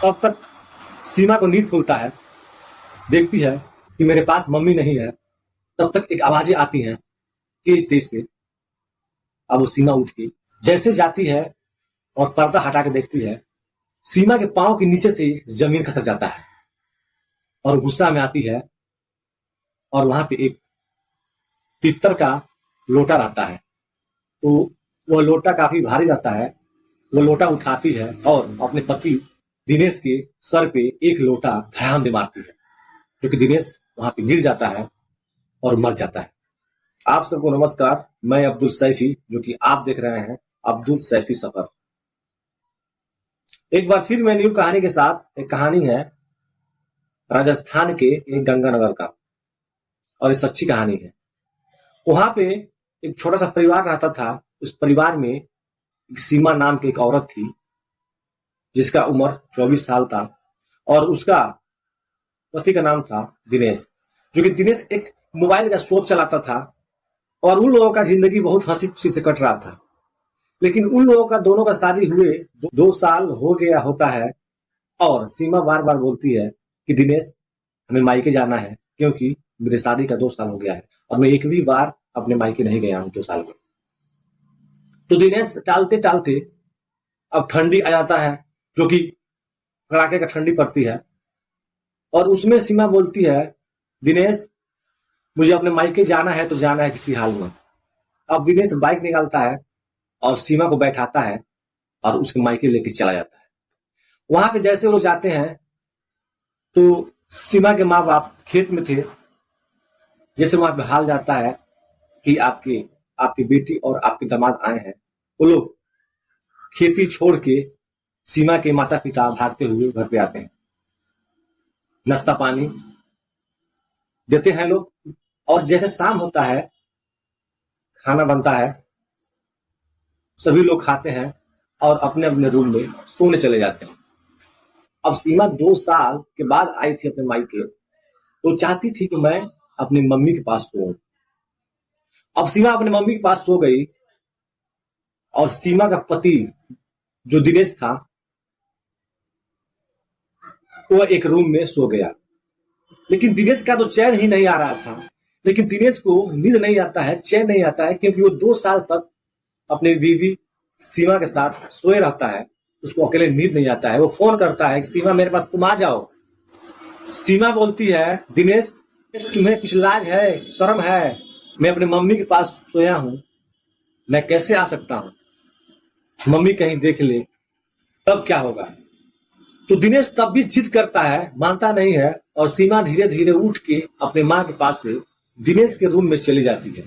तब तक सीमा को नींद खुलता है, देखती है कि मेरे पास मम्मी नहीं है। तब तक एक आवाजें आती हैं तेज तेज से। अब वो सीमा उठ के जैसे जाती है और पर्दा हटा के देखती है, सीमा के पांव के नीचे से जमीन खसक जाता है और गुस्सा में आती है। और वहां पे एक पीतल का लोटा रहता है, तो वह लोटा काफी भारी रहता है। वो लोटा उठाती है और अपने पति दिनेश के सर पे एक लोटा धड़ाम दे मारती है, जो कि दिनेश वहां पे गिर जाता है और मर जाता है। आप सबको नमस्कार, मैं अब्दुल सैफी, जो कि आप देख रहे हैं अब्दुल सैफी सफर। एक बार फिर मैं न्यू कहानी के साथ। एक कहानी है राजस्थान के एक गंगानगर का, और ये सच्ची कहानी है। वहां पे एक छोटा सा परिवार रहता था। उस परिवार में एक सीमा नाम की एक औरत थी, जिसका उम्र 24 साल था, और उसका पति का नाम था दिनेश, जो कि दिनेश एक मोबाइल का शॉप चलाता था। और उन लोगों का जिंदगी बहुत हंसी खुशी से कट रहा था। लेकिन उन लोगों का दोनों का शादी हुए 2 साल हो गया होता है, और सीमा बार बार बोलती है कि दिनेश, हमें मायके जाना है, क्योंकि मेरे शादी का 2 साल हो गया है और मैं एक भी बार अपने मायके नहीं गया हूं 2 साल में। तो दिनेश टालते टालते अब ठंडी आ जाता है, जो कि कड़ाके का ठंडी पड़ती है, और उसमें सीमा बोलती है, दिनेश, मुझे अपने मायके जाना है तो जाना है किसी हाल में। अब दिनेश बाइक निकालता है और सीमा को बैठाता है और उसके मायके लेके चला जाता है। वहां पे जैसे वो लोग जाते हैं, तो सीमा के माँ बाप खेत में थे। जैसे वहां पे हाल जाता है कि आपकी आपकी बेटी और आपके दामाद आए हैं, वो लोग खेती छोड़ के सीमा के माता पिता भागते हुए घर पे आते हैं। नाश्ता पानी देते हैं लोग, और जैसे शाम होता है, खाना बनता है, सभी लोग खाते हैं और अपने अपने रूम में सोने चले जाते हैं। अब सीमा 2 साल के बाद आई थी अपने मायके, तो चाहती थी कि मैं अपनी मम्मी के पास सोऊं। अब सीमा अपनी मम्मी के पास सो गई, और सीमा का पति जो दिनेश था, वो एक रूम में सो गया। लेकिन दिनेश का तो चैन ही नहीं आ रहा था। लेकिन दिनेश को नींद नहीं आता है, चैन नहीं आता है, क्योंकि वो 2 साल तक अपनी बीवी सीमा के साथ सोए रहता है। उसको अकेले नींद नहीं आता है। वो फोन करता है, सीमा मेरे पास तुम आ जाओ। सीमा बोलती है, दिनेश, तुम्हें कुछ लाज है, शर्म है? मैं अपनी मम्मी के पास सोया हूं, मैं कैसे आ सकता हूं? मम्मी कहीं देख ले तब क्या होगा? तो दिनेश तब भी जिद करता है, मानता नहीं है, और सीमा धीरे धीरे उठ के अपने माँ के पास से दिनेश के रूम में चली जाती है,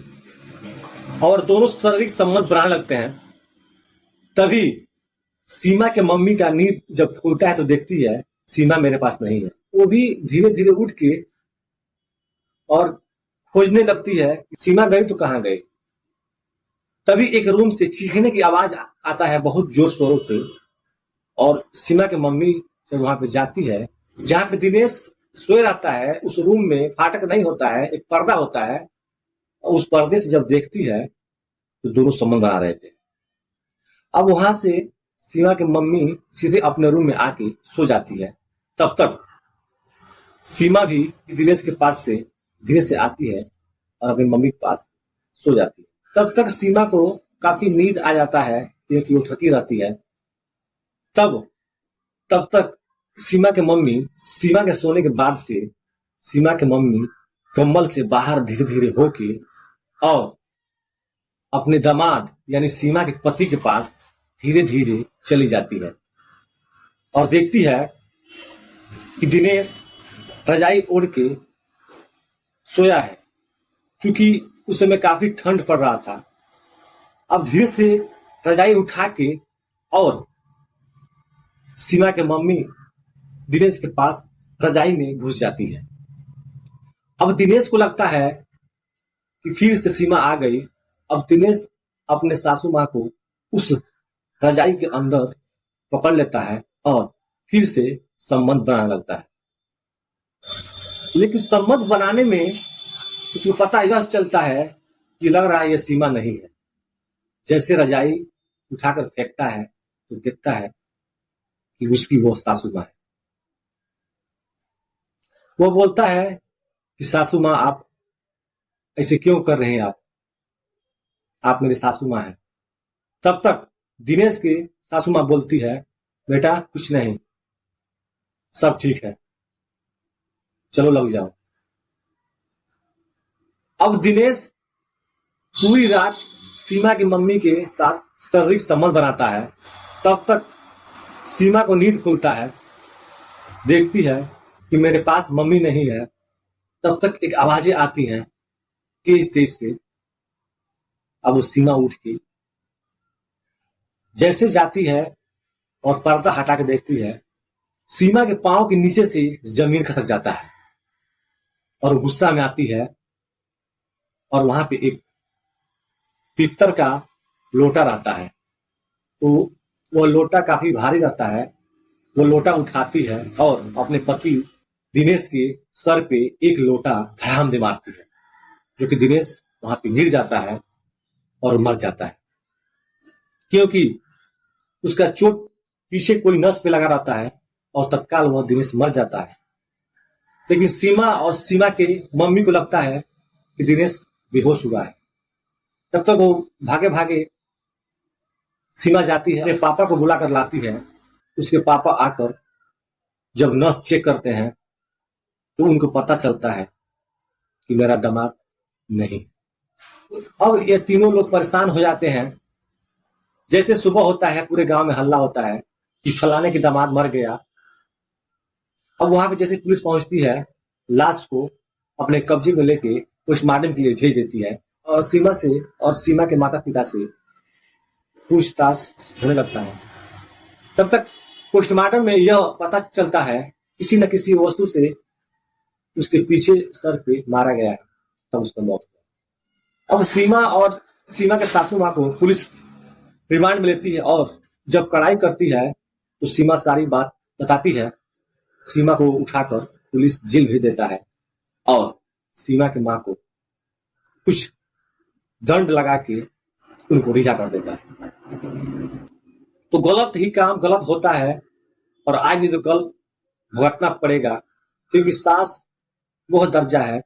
और दोनों शारीरिक संबंध बनाने लगते हैं। तभी सीमा के मम्मी का नींद जब खुलता है तो देखती है सीमा मेरे पास नहीं है। वो भी धीरे धीरे उठ के और खोजने लगती है कि सीमा गई तो कहाँ गई। तभी एक रूम से चीखने की आवाज आता है बहुत जोर शोरों से, और सीमा के मम्मी जब वहां पे जाती है, जहां पे दिनेश सोए रहता है, उस रूम में फाटक नहीं होता है, एक पर्दा होता है, और उस पर्दे से जब देखती है तो दोनों संबंध बना रहे थे। अब वहां से सीमा की मम्मी सीधे अपने रूम में आके सो जाती है। तब तक सीमा भी दिनेश के पास से धीरे से आती है और अपनी मम्मी के पास सो जाती है। तब तक सीमा को काफी नींद आ जाता है, क्योंकि वो थकी रहती है। तब तक सीमा के मम्मी, सीमा के सोने के बाद से सीमा के मम्मी कंबल से बाहर धीरे धीरे होके और अपने दामाद यानी सीमा के पति के पास धीरे धीरे चली जाती है, और देखती है कि दिनेश रजाई ओढ़ के सोया है। क्योंकि उस समय काफी ठंड पड़ रहा था। अब धीरे से रजाई उठा के और सीमा के मम्मी दिनेश के पास रजाई में घुस जाती है। अब दिनेश को लगता है कि फिर से सीमा आ गई। अब दिनेश अपने सासू माँ को उस रजाई के अंदर पकड़ लेता है और फिर से संबंध बनाने लगता है। लेकिन संबंध बनाने में उसको पता यह चलता है कि लग रहा है यह सीमा नहीं है। जैसे रजाई उठाकर फेंकता है तो देखता है कि उसकी वो सासू माँ है। वो बोलता है कि सासू माँ आप ऐसे क्यों कर रहे हैं, आप मेरी सासू माँ हैं। तब तक दिनेश की सासू माँ बोलती है, बेटा कुछ नहीं, सब ठीक है, चलो लग जाओ। अब दिनेश पूरी रात सीमा की मम्मी के साथ शारीरिक संबंध बनाता है। तब तक सीमा को नींद खुलता है, देखती है कि मेरे पास मम्मी नहीं है। तब तक एक आवाजें आती हैं तेज तेज से। अब वो सीमा उठ के जैसे जाती है और पर्दा हटा के देखती है, सीमा के पांव के नीचे से जमीन खसक जाता है और गुस्सा में आती है। और वहां पे एक पीतल का लोटा रहता है, तो वो लोटा काफी भारी रहता है। वो लोटा उठाती है और अपने पति दिनेश के सर पे एक लोटा धड़ाम दे मारती है, जो कि दिनेश वहां पे गिर जाता है और मर जाता है, क्योंकि उसका चोट पीछे कोई नस पे लगा रहता है और तत्काल वह दिनेश मर जाता है। लेकिन सीमा और सीमा के मम्मी को लगता है कि दिनेश बेहोश हुआ है। तब तक वो भागे भागे सीमा जाती है, अपने पापा को बुला कर लाती है। उसके पापा आकर जब नस चेक करते हैं तो उनको पता चलता है कि मेरा दामाद नहीं। अब ये तीनों लोग परेशान हो जाते हैं। जैसे सुबह होता है, पूरे गांव में हल्ला होता है कि फलाने की दामाद मर गया। अब वहां पे जैसे पुलिस पहुंचती है, लाश को अपने कब्जे में लेके पोस्टमार्टम के लिए भेज देती है और सीमा से और सीमा के माता पिता से पूछताछ होने लगता है। तब तक पोस्टमार्टम में यह पता चलता है किसी न किसी वस्तु से उसके पीछे सर पे मारा गया है, तब उसका मौत हुआ। अब सीमा और सीमा के सासू माँ को पुलिस रिमांड में लेती है और जब कड़ाई करती है तो सीमा सारी बात बताती है। सीमा को उठाकर पुलिस जेल भेज देता है और सीमा की माँ को कुछ दंड लगा के उनको रिहा कर देता है। तो गलत ही काम गलत होता है और आज नहीं तो कल भुगतना पड़ेगा, क्योंकि सास वह दर्जा है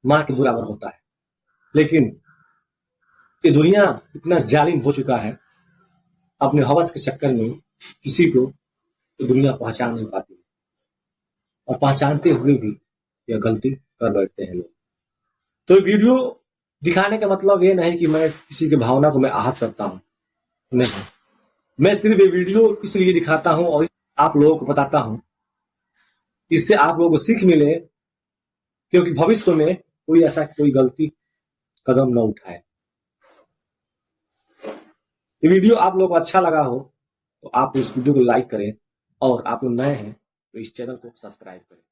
माँ के बराबर होता है। लेकिन ये दुनिया इतना जालिम हो चुका है, अपने हवस के चक्कर में किसी को तो दुनिया पहचान नहीं पाती और पहचानते हुए भी यह गलती कर बैठते हैं लोग। तो वीडियो दिखाने का मतलब ये नहीं कि मैं किसी की भावना को मैं आहत करता हूं, नहीं। मैं सिर्फ ये वीडियो इसलिए दिखाता हूं और आप लोगों को बताता हूं, इससे आप लोगों को सीख मिले, क्योंकि भविष्य में कोई ऐसा कोई गलती कदम न उठाए। ये वीडियो आप लोगों को अच्छा लगा हो तो आप इस वीडियो को लाइक करें और आप लोग नए हैं तो इस चैनल को सब्सक्राइब करें।